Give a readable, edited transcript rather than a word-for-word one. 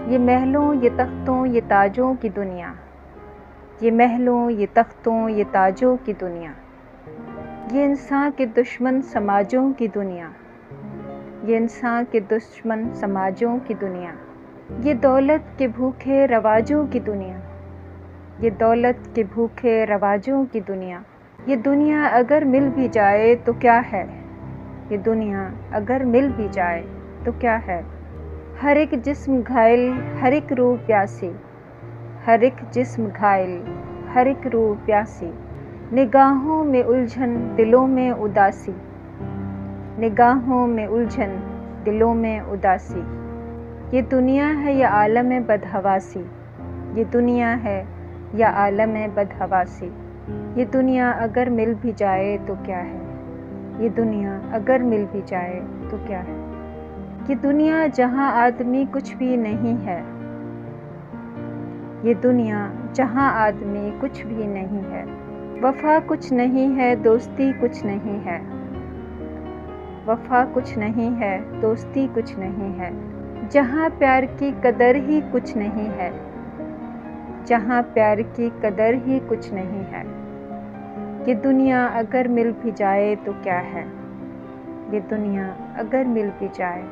ये महलों ये तख्तों ये ताजों की दुनिया, ये महलों ये तख्तों ये ताजों की दुनिया, ये इंसान के दुश्मन समाजों की दुनिया, ये इंसान के दुश्मन समाजों की दुनिया, ये दौलत के भूखे रवाजों की दुनिया, ये दौलत के भूखे रवाजों की दुनिया। ये दुनिया अगर मिल भी जाए तो क्या है, ये दुनिया अगर मिल भी जाए तो क्या है। हर एक जिस्म घायल हर एक रूह प्यासी, हर एक जिस्म घायल हर एक रूह प्यासी। निगाहों में उलझन दिलों में उदासी, निगाहों में उलझन दिलों में उदासी। ये दुनिया है या आलम है बदहवासी, ये दुनिया है या आलम है बदहवासी। ये दुनिया अगर मिल भी जाए तो क्या है, ये दुनिया अगर मिल भी जाए तो क्या है। ये दुनिया जहाँ आदमी कुछ भी नहीं है, ये दुनिया जहाँ आदमी कुछ भी नहीं है। वफ़ा कुछ नहीं है दोस्ती कुछ नहीं है, वफ़ा कुछ नहीं है दोस्ती कुछ नहीं है। जहाँ प्यार की कदर ही कुछ नहीं है, जहाँ प्यार की कदर ही कुछ नहीं है। ये दुनिया अगर मिल भी जाए तो क्या है, ये दुनिया अगर मिल भी जाए